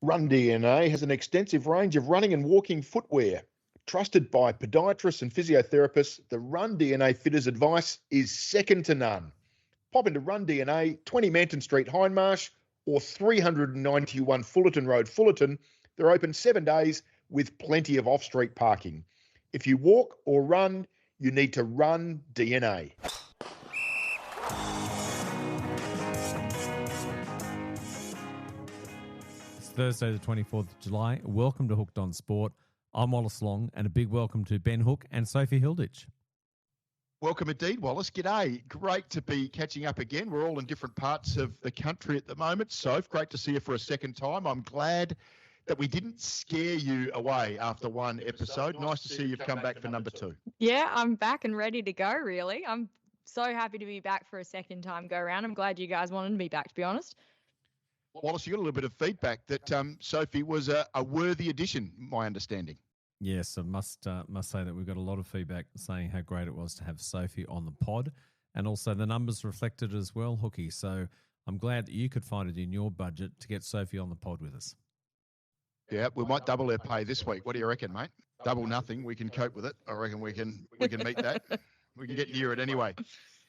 RunDNA has an extensive range of running and walking footwear. Trusted by podiatrists and physiotherapists, the RunDNA fitter's advice is second to none. Pop into RunDNA, 20 Manton Street, Hindmarsh, or 391 Fullarton Road, Fullarton. They're open 7 days with plenty of off-street parking. If you walk or run, you need to run DNA. It's Thursday, the 24th of July. Welcome to Hooked on Sport. I'm Wallace Long, and a big welcome to Ben Hook and Sophie Hilditch. Welcome indeed, Wallace. G'day. Great to be catching up again. We're all in different parts of the country at the moment. Soph, great to see you for a second time. I'm glad that we didn't scare you away after one episode. Nice to see you've come back for number 2. Yeah, I'm back and ready to go, really. I'm so happy to be back for a second time go around. I'm glad you guys wanted me back, to be honest. Wallace, you got a little bit of feedback that Sophie was a worthy addition, my understanding. Yes, I must say that we've got a lot of feedback saying how great it was to have Sophie on the pod, and also the numbers reflected as well, Hookie. So I'm glad that you could find it in your budget to get Sophie on the pod with us. Yeah, we might double her pay this week. What do you reckon, mate? Double nothing. We can cope with it. I reckon we can meet that. We can get near it anyway.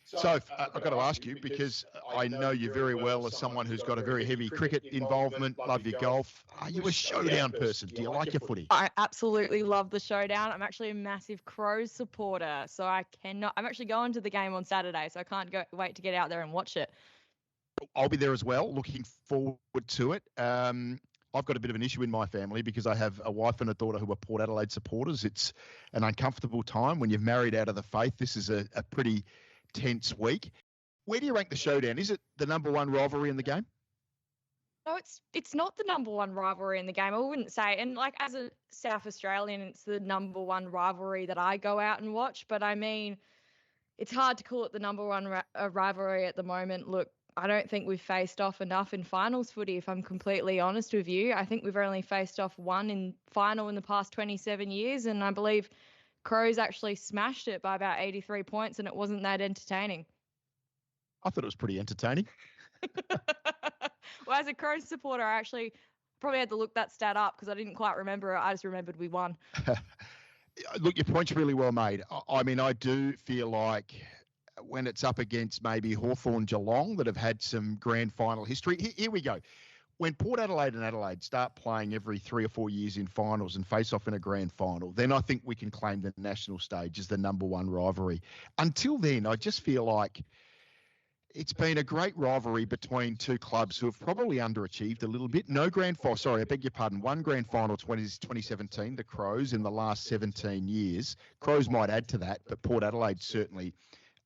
So I've got to ask you, because I know you very well as someone who's got a very heavy cricket involvement, love your golf. Are you a Showdown person? Do you like your footy? I absolutely love the Showdown. I'm actually a massive Crows supporter, so I'm actually going to the game on Saturday, so I can't wait to get out there and watch it. I'll be there as well. Looking forward to it. I've got a bit of an issue in my family because I have a wife and a daughter who are Port Adelaide supporters. It's an uncomfortable time when you've married out of the faith. This is a pretty tense week. Where do you rank the Showdown? Is it the number one rivalry in the game? No, it's not the number one rivalry in the game. I wouldn't say. And like as a South Australian, it's the number one rivalry that I go out and watch. But I mean, it's hard to call it the number one rivalry at the moment. Look, I don't think we've faced off enough in finals footy, if I'm completely honest with you. I think we've only faced off one in final in the past 27 years. And I believe Crows actually smashed it by about 83 points, and it wasn't that entertaining. I thought it was pretty entertaining. Well, as a Crows supporter, I actually probably had to look that stat up because I didn't quite remember it. I just remembered we won. Look, your point's really well made. I mean, I do feel like when it's up against maybe Hawthorn, Geelong that have had some grand final history. Here we go. When Port Adelaide and Adelaide start playing every 3 or 4 years in finals and face off in a grand final, then I think we can claim the national stage as the number one rivalry. Until then, I just feel like it's been a great rivalry between two clubs who have probably underachieved a little bit. No grand final, sorry, I beg your pardon. One grand final 2017, the Crows, in the last 17 years. Crows might add to that, but Port Adelaide certainly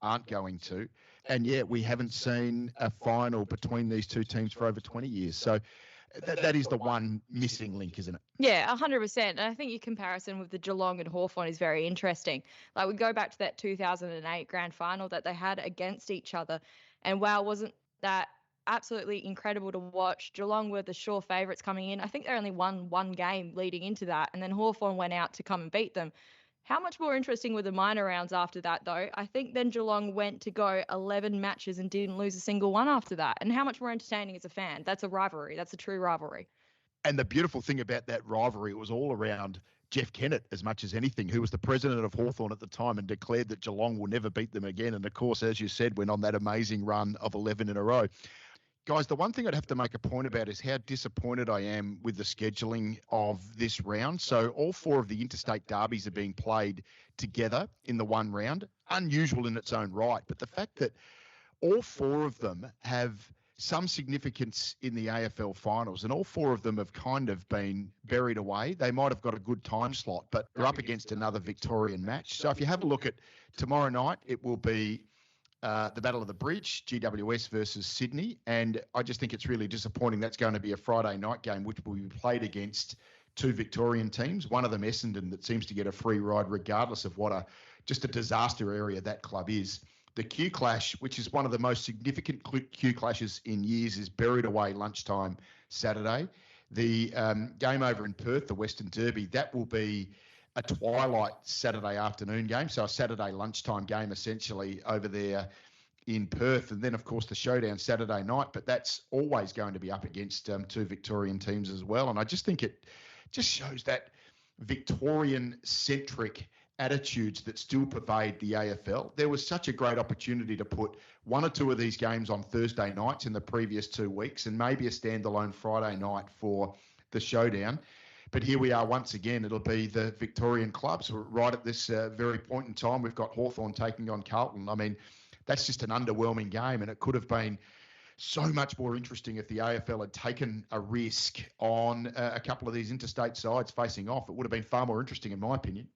aren't going to. And yet we haven't seen a final between these two teams for over 20 years. So that is the one missing link, isn't it? Yeah, 100%. And I think your comparison with the Geelong and Hawthorn is very interesting. Like we go back to that 2008 grand final that they had against each other. And wow, wasn't that absolutely incredible to watch? Geelong were the sure favourites coming in. I think they only won one game leading into that. And then Hawthorn went out to come and beat them. How much more interesting were the minor rounds after that, though? I think then Geelong went to go 11 matches and didn't lose a single one after that. And how much more entertaining as a fan? That's a rivalry. That's a true rivalry. And the beautiful thing about that rivalry, it was all around Jeff Kennett as much as anything, who was the president of Hawthorn at the time and declared that Geelong will never beat them again. And, of course, as you said, went on that amazing run of 11 in a row. Guys, the one thing I'd have to make a point about is how disappointed I am with the scheduling of this round. So all 4 of the interstate derbies are being played together in the one round. Unusual in its own right. But the fact that all 4 of them have some significance in the AFL finals, and all 4 of them have kind of been buried away. They might have got a good time slot, but they're up against another Victorian match. So if you have a look at tomorrow night, it will be the Battle of the Bridge, GWS versus Sydney. And I just think it's really disappointing that's going to be a Friday night game, which will be played against 2 Victorian teams. One of them, Essendon, that seems to get a free ride regardless of what just a disaster area that club is. The Q Clash, which is one of the most significant Q Clashes in years, is buried away lunchtime Saturday. The game over in Perth, the Western Derby, that will be a twilight Saturday afternoon game, so a Saturday lunchtime game essentially over there in Perth, and then of course the Showdown Saturday night. But that's always going to be up against two Victorian teams as well. And I just think it just shows that Victorian-centric attitudes that still pervade the AFL. There was such a great opportunity to put one or two of these games on Thursday nights in the previous 2 weeks, and maybe a standalone Friday night for the Showdown. But here we are once again. It'll be the Victorian clubs right at this very point in time. We've got Hawthorn taking on Carlton. I mean, that's just an underwhelming game, and it could have been so much more interesting if the AFL had taken a risk on a couple of these interstate sides facing off. It would have been far more interesting, in my opinion.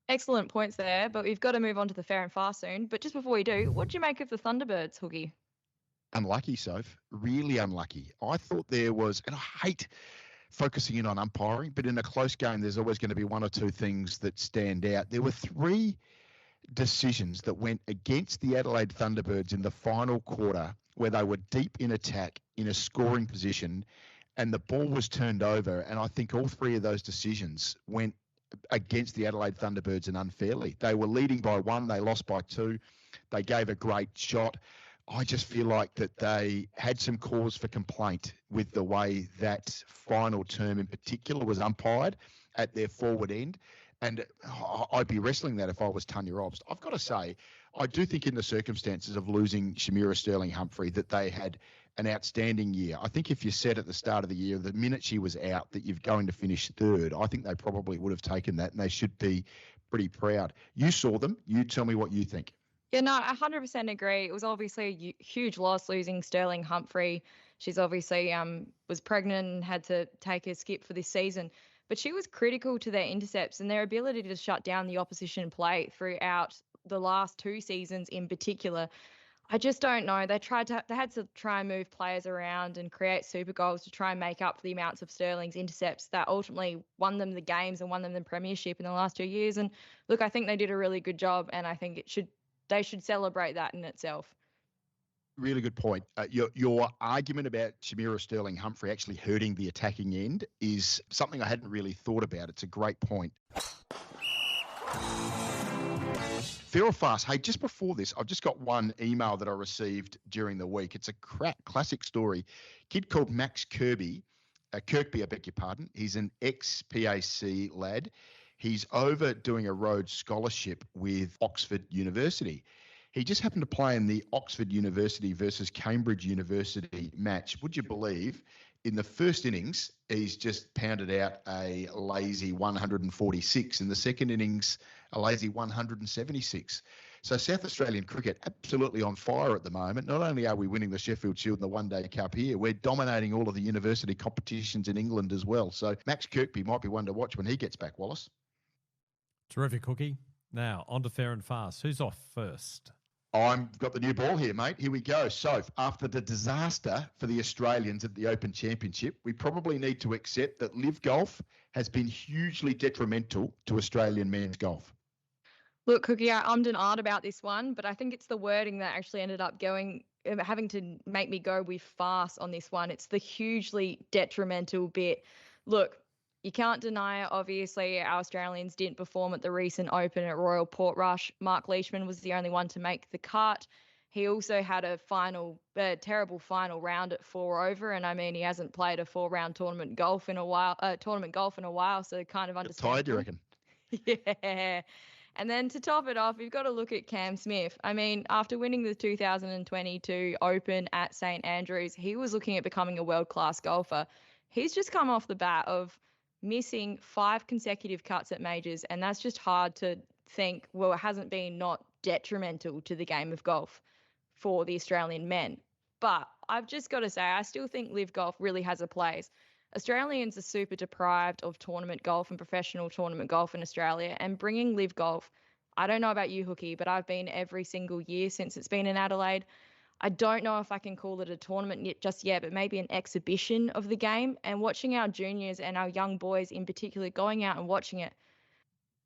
Excellent points there, but we've got to move on to the fair and fast soon. But just before we do, what do you make of the Thunderbirds, Hoogie? Unlucky, Soph. Really unlucky. I thought there was, and I hate focusing in on umpiring, but in a close game, there's always going to be one or two things that stand out. There were 3 decisions that went against the Adelaide Thunderbirds in the final quarter, where they were deep in attack in a scoring position, and the ball was turned over. And I think all 3 of those decisions went against the Adelaide Thunderbirds and unfairly. They were leading by 1, they lost by 2. They gave a great shot. I just feel like that they had some cause for complaint with the way that final term in particular was umpired at their forward end. And I'd be wrestling that if I was Tanya Obst. I've got to say, I do think in the circumstances of losing Shamira Sterling-Humphrey that they had an outstanding year. I think if you said at the start of the year, the minute she was out, that you're going to finish 3rd, I think they probably would have taken that, and they should be pretty proud. You saw them. You tell me what you think. Yeah, no, I 100% agree. It was obviously a huge loss losing Sterling-Humphrey. She's obviously was pregnant and had to take a skip for this season. But she was critical to their intercepts and their ability to shut down the opposition play throughout the last 2 seasons in particular. I just don't know. They had to try and move players around and create super goals to try and make up for the amounts of Sterling's intercepts that ultimately won them the games and won them the premiership in the last 2 years. And look, I think they did a really good job, and I think they should celebrate that in itself. Really good point. Your argument about Shamira Sterling-Humphrey actually hurting the attacking end is something I hadn't really thought about. It's a great point. Fair or fast? Hey, just before this, I've just got one email that I received during the week. It's a classic story. Kid called Max Kirkby, I beg your pardon. He's an ex-PAC lad. He's over doing a Rhodes Scholarship with Oxford University. He just happened to play in the Oxford University versus Cambridge University match. Would you believe, in the first innings, he's just pounded out a lazy 146. In the second innings, a lazy 176. So South Australian cricket absolutely on fire at the moment. Not only are we winning the Sheffield Shield and the One Day Cup here, we're dominating all of the university competitions in England as well. So Max Kirkby might be one to watch when he gets back, Wallace. Terrific, Cookie. Now, on to fair and fast. Who's off first? I've got the new ball here, mate. Here we go. So after the disaster for the Australians at the Open Championship, we probably need to accept that Live Golf has been hugely detrimental to Australian men's golf. Look, Cookie, I ummed and ahed about this one, but I think it's the wording that actually ended up having to make me go with fast on this one. It's the hugely detrimental bit. Look, you can't deny it. Obviously, our Australians didn't perform at the recent Open at Royal Portrush. Mark Leishman was the only one to make the cut. He also had a terrible final round at 4 over, and I mean he hasn't played a 4-round tournament golf in a while. So kind of understand. Tired, you reckon? Yeah. And then to top it off, you've got to look at Cam Smith. I mean, after winning the 2022 Open at St Andrews, he was looking at becoming a world-class golfer. He's just come off the bat of missing 5 consecutive cuts at majors, and that's just hard to think, well, it hasn't been not detrimental to the game of golf for the Australian men. But I've just got to say, I still think Live Golf really has a place. Australians are super deprived of tournament golf and professional tournament golf in Australia, and bringing Live Golf, I don't know about you, Hookie, but I've been every single year since it's been in Adelaide. I don't know if I can call it a tournament just yet, but maybe an exhibition of the game. And watching our juniors and our young boys in particular going out and watching it,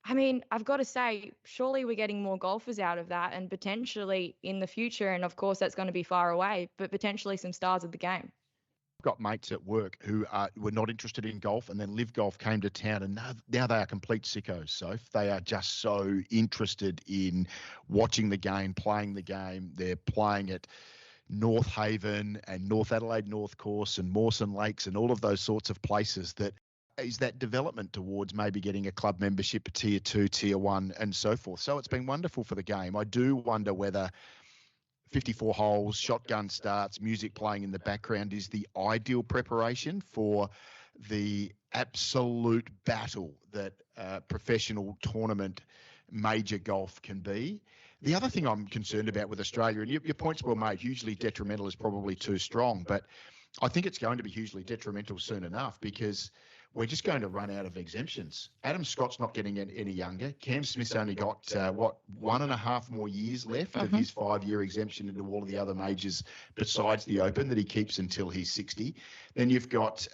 I mean, I've got to say, surely we're getting more golfers out of that, and potentially in the future, and of course that's going to be far away, but potentially some stars of the game. got mates at work who were not interested in golf, and then Live Golf came to town, and now they are complete sickos, Soph. They are just so interested in watching the game, playing the game. They're playing at North Haven and North Adelaide North Course and Mawson Lakes and all of those sorts of places. That is that development towards maybe getting a club membership, tier 2, tier 1 and so forth. So it's been wonderful for the game. I do wonder whether 54 holes, shotgun starts, music playing in the background is the ideal preparation for the absolute battle that professional tournament major golf can be. The other thing I'm concerned about with Australia, and your point's well made, hugely detrimental is probably too strong, but I think it's going to be hugely detrimental soon enough, because we're just going to run out of exemptions. Adam Scott's not getting any younger. Cam Smith's only got, 1.5 more years left of his 5-year exemption into all of the other majors besides the Open that he keeps until he's 60. Then you've got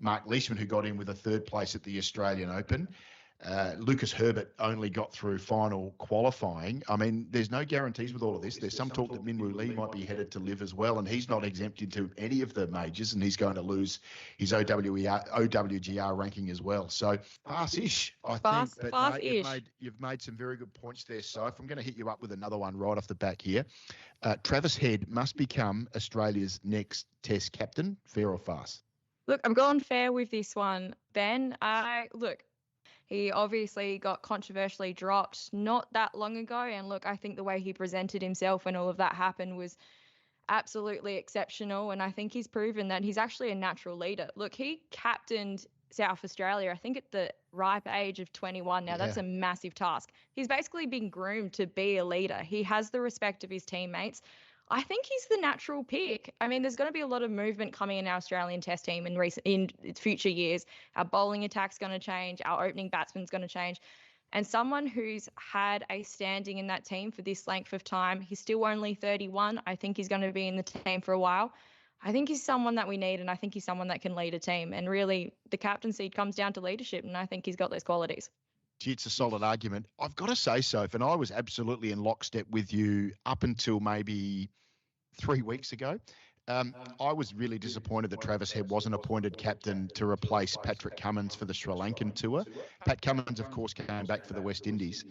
Mark Leishman, who got in with a 3rd place at the Australian Open. Lucas Herbert only got through final qualifying. I mean, there's no guarantees with all of this. There's some talk that Minwoo Lee might be headed to Live as well, and he's not exempt into any of the majors, and he's going to lose his OWGR ranking as well. So fast-ish, I think. But you've made some very good points there, Soph. I'm going to hit you up with another one right off the back here. Travis Head must become Australia's next Test captain. Fair or farce? Look, I'm going fair with this one, Ben. He obviously got controversially dropped not that long ago. And look, I think the way he presented himself when all of that happened was absolutely exceptional. And I think he's proven that he's actually a natural leader. Look, he captained South Australia, I think at the ripe age of 21. Now, that's a massive task. He's basically been groomed to be a leader. He has the respect of his teammates. I think he's the natural pick. I mean, there's going to be a lot of movement coming in our Australian Test team in future years. Our bowling attack's going to change. Our opening batsman's going to change. And someone who's had a standing in that team for this length of time, he's still only 31. I think he's going to be in the team for a while. I think he's someone that we need, and I think he's someone that can lead a team. And really, the captaincy comes down to leadership, and I think he's got those qualities. Gee, it's a solid argument. I've got to say, Soph, and I was absolutely in lockstep with you up until maybe 3 weeks ago. I was really disappointed that Travis Head wasn't appointed captain to replace Patrick Cummins for the Sri Lankan tour. Pat Cummins, of course, came back for the West Indies.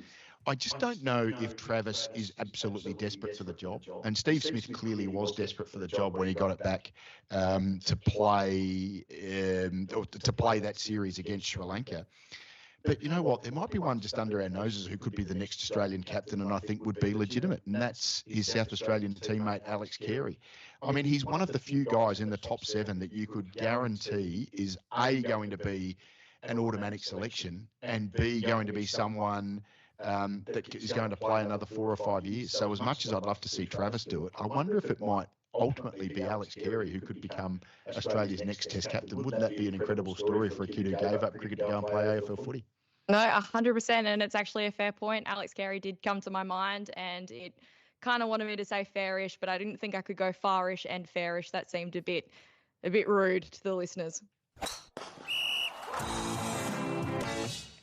I just don't know if Travis is absolutely desperate for the job. And Steve Smith clearly was desperate for the job when he got it back to play that series against Sri Lanka. But you know what? There might be one just under our noses who could be the next Australian captain, and I think would be legitimate, and that's his South Australian teammate, Alex Carey. I mean, he's one of the few guys in the top 7 that you could guarantee is A, going to be an automatic selection, and B, going to be someone that is going to play another 4 or 5 years. So as much as I'd love to see Travis do it, I wonder if it might ultimately be Alex Carey who could become Australia's next Test captain. Wouldn't that be an incredible story for a kid who gave up cricket to go and play AFL footy? No, 100%. And it's actually a fair point. Alex Carey did come to my mind, and it kind of wanted me to say fairish, but I didn't think I could go farish and fairish. That seemed a bit rude to the listeners.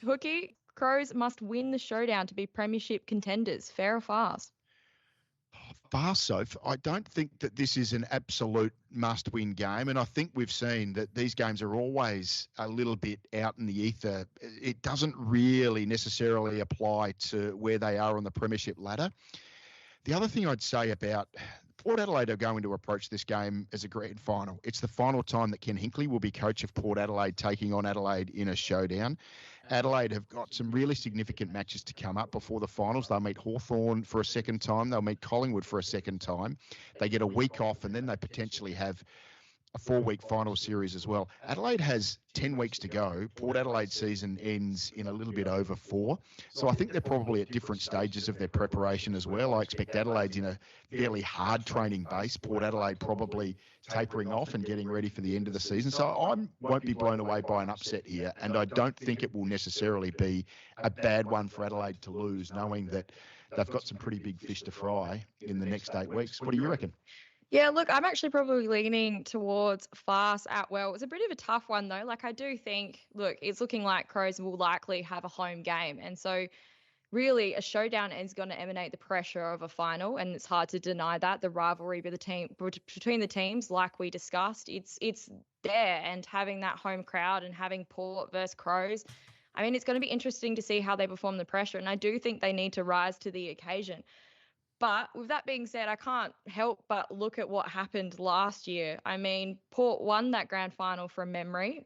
Hookie, Crows must win the Showdown to be premiership contenders. Fair or farce? Fast, Soph. I don't think that this is an absolute must-win game, and I think we've seen that these games are always a little bit out in the ether. It doesn't really necessarily apply to where they are on the premiership ladder. The other thing I'd say about Port Adelaide are going to approach this game as a grand final. It's the final time that Ken Hinkley will be coach of Port Adelaide, taking on Adelaide in a showdown. Adelaide have got some really significant matches to come up before the finals. They'll meet Hawthorn for a second time. They'll meet Collingwood for a second time. They get a week off, and then they potentially have a 4-week final series as well. Adelaide has 10 weeks to go. Port Adelaide season ends in a little bit over 4. So I think they're probably at different stages of their preparation as well. I expect Adelaide's in a fairly hard training base. Port Adelaide probably tapering off and getting ready for the end of the season. So I won't be blown away by an upset here. And I don't think it will necessarily be a bad one for Adelaide to lose, knowing that they've got some pretty big fish to fry in the next 8 weeks. What do you reckon? Yeah, look, I'm actually probably leaning towards farce at well. It's a bit of a tough one, though. Like, I do think, look, it's looking like Crows will likely have a home game. And so really a showdown is going to emanate the pressure of a final, and it's hard to deny that. The rivalry between the teams, like we discussed, it's there, and having that home crowd and having Port versus Crows, I mean, it's going to be interesting to see how they perform the pressure, and I do think they need to rise to the occasion. But with that being said, I can't help but look at what happened last year. I mean, Port won that grand final from memory,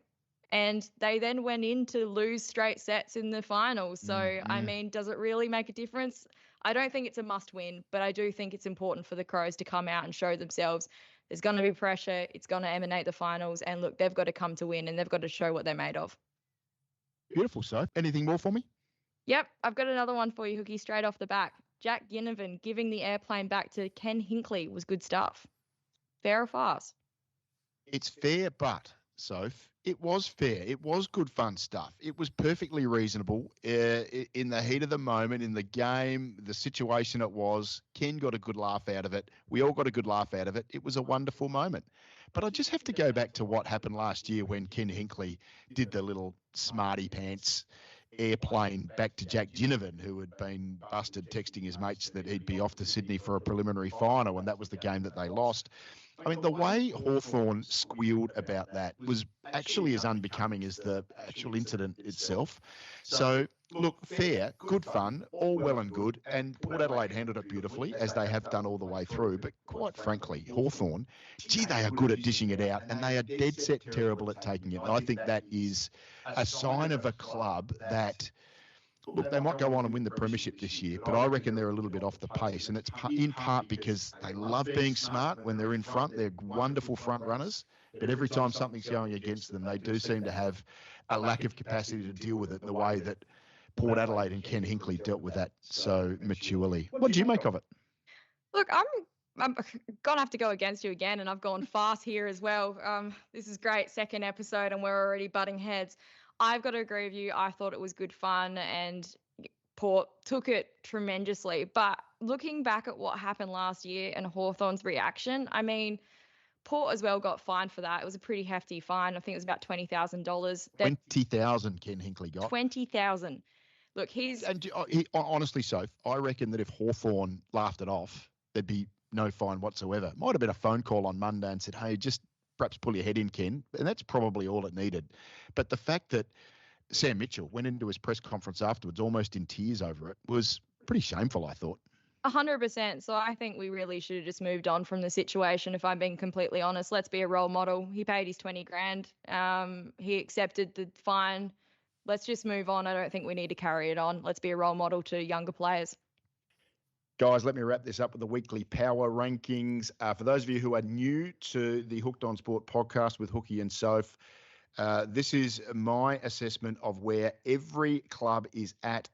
and they then went in to lose straight sets in the finals. So, I mean, does it really make a difference? I don't think it's a must win, but I do think it's important for the Crows to come out and show themselves. There's going to be pressure. It's going to emanate the finals. And look, they've got to come to win, and they've got to show what they're made of. Beautiful, so. Anything more for me? Yep, I've got another one for you, Hookie, straight off the back. Jack Ginnivan giving the airplane back to Ken Hinckley was good stuff. Fair or farce? It's fair, but, Soph, it was fair. It was good fun stuff. It was perfectly reasonable in the heat of the moment, in the game, the situation it was. Ken got a good laugh out of it. We all got a good laugh out of it. It was a wonderful moment. But I just have to go back to what happened last year when Ken Hinckley did the little smarty pants airplane back to Jack Ginnivan, who had been busted texting his mates that he'd be off to Sydney for a preliminary final, and that was the game that they lost. I mean, the way Hawthorn squealed about that was actually as unbecoming as the actual incident itself. So, look, fair, good fun, all well and good, and Port Adelaide handled it beautifully, as they have done all the way through. But quite frankly, Hawthorn, gee, they are good at dishing it out, and they are dead set terrible at taking it. And I think that is a sign of a club that, look, they might go on and win the premiership this year, but I reckon they're a little bit off the pace. And it's in part because they love being smart when they're in front. They're wonderful front runners. But every time something's going against them, they do seem to have a lack of capacity to deal with it in the way that Port Adelaide and Ken Hinckley dealt with that so maturely. What do you make of it? Look, I'm going to have to go against you again, and I've gone fast here as well. This is great, second episode, and we're already butting heads. I've got to agree with you. I thought it was good fun, and Port took it tremendously. But looking back at what happened last year and Hawthorn's reaction, I mean, Port as well got fined for that. It was a pretty hefty fine. I think it was about $20,000. $20,000 Ken Hinckley got. $20,000. Look, honestly, Soph, I reckon that if Hawthorn laughed it off, there'd be no fine whatsoever. Might have been a phone call on Monday and said, hey, just perhaps pull your head in, Ken. And that's probably all it needed. But the fact that Sam Mitchell went into his press conference afterwards almost in tears over it was pretty shameful, I thought. 100%. So I think we really should have just moved on from the situation, if I'm being completely honest. Let's be a role model. He paid his $20,000. He accepted the fine. Let's just move on. I don't think we need to carry it on. Let's be a role model to younger players. Guys, let me wrap this up with the weekly power rankings. For those of you who are new to the Hooked on Sport podcast with Hookie and Soph, this is my assessment of where every club is at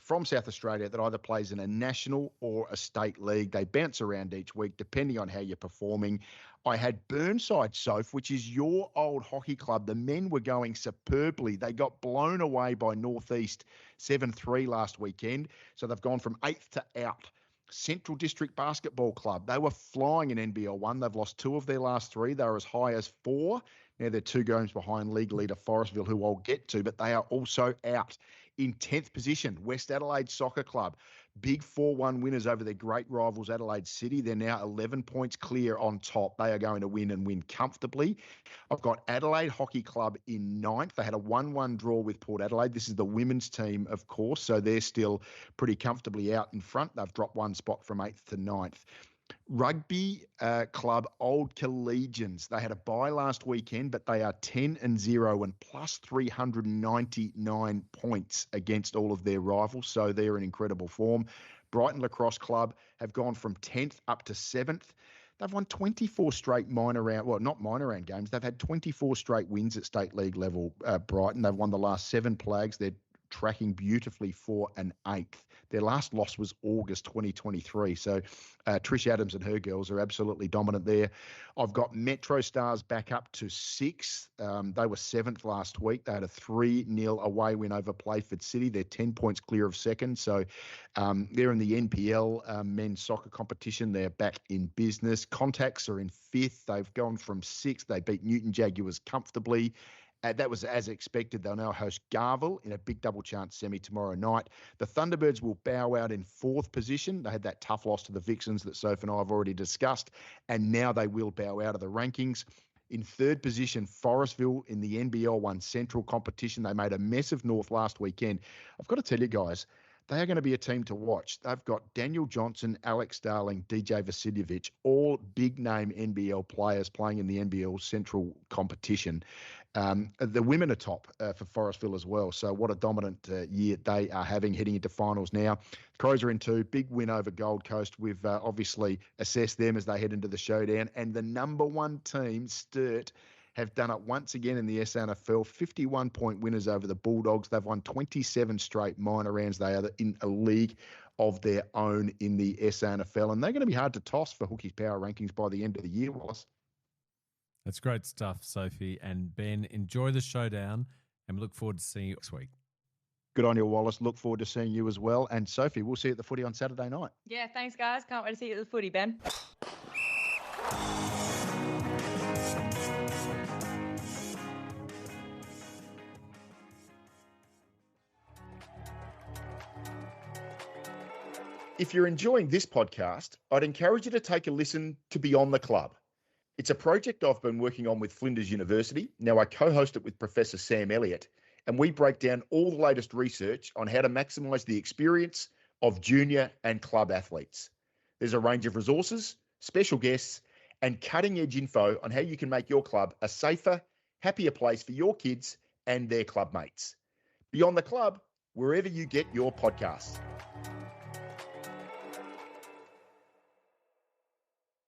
from South Australia that either plays in a national or a state league. They bounce around each week depending on how you're performing. I had Burnside, Soph, which is your old hockey club. The men were going superbly. They got blown away by Northeast 7-3 last weekend. So they've gone from 8th to out. Central District Basketball Club, they were flying in NBL 1. They've lost 2 of their last 3. They were as high as 4. Now they're 2 games behind league leader Forestville, who I'll get to, but they are also out. In 10th position, West Adelaide Soccer Club. Big 4-1 winners over their great rivals Adelaide City. They're now 11 points clear on top. They are going to win and win comfortably. I've got Adelaide Hockey Club in 9th. They had a 1-1 draw with Port Adelaide. This is the women's team, of course, so they're still pretty comfortably out in front. They've dropped 1 spot from 8th to 9th. Rugby club Old Collegians. They had a bye last weekend, but they are 10-0 and plus 399 points against all of their rivals. So they're in incredible form. Brighton Lacrosse Club have gone from 10th up to 7th. They've won 24 straight not minor round games. They've had 24 straight wins at state league level, Brighton. They've won the last 7 plagues. They're tracking beautifully for an 8th. Their last loss was August 2023. So Trish Adams and her girls are absolutely dominant there. I've got Metro Stars back up to 6th. They were 7th last week. They had a 3-0 away win over Playford City. They're 10 points clear of 2nd. So they're in the NPL men's soccer competition. They're back in business. Contacts are in 5th. They've gone from 6th. They beat Newton Jaguars comfortably. That was as expected. They'll now host Garville in a big double chance semi tomorrow night. The Thunderbirds will bow out in 4th position. They had that tough loss to the Vixens that Soph and I have already discussed, and now they will bow out of the rankings. In 3rd position, Forestville in the NBL 1 Central competition. They made a mess of North last weekend. I've got to tell you guys, they are going to be a team to watch. They've got Daniel Johnson, Alex Darling, DJ Vasiljevic, all big-name NBL players playing in the NBL Central competition. The women are top for Forestville as well. So what a dominant year they are having heading into finals now. Crows are in 2. Big win over Gold Coast. We've obviously assessed them as they head into the showdown. And the number 1 team, Sturt, have done it once again in the SNFL, 51-point winners over the Bulldogs. They've won 27 straight minor rounds. They are in a league of their own in the SNFL, and they're going to be hard to toss for Hookie's Power Rankings by the end of the year, Wallace. That's great stuff, Sophie and Ben. Enjoy the showdown, and we look forward to seeing you next week. Good on you, Wallace. Look forward to seeing you as well. And Sophie, we'll see you at the footy on Saturday night. Yeah, thanks, guys. Can't wait to see you at the footy, Ben. If you're enjoying this podcast, I'd encourage you to take a listen to Beyond the Club. It's a project I've been working on with Flinders University. Now I co-host it with Professor Sam Elliott, and we break down all the latest research on how to maximise the experience of junior and club athletes. There's a range of resources, special guests, and cutting-edge info on how you can make your club a safer, happier place for your kids and their club mates. Beyond the Club, wherever you get your podcasts.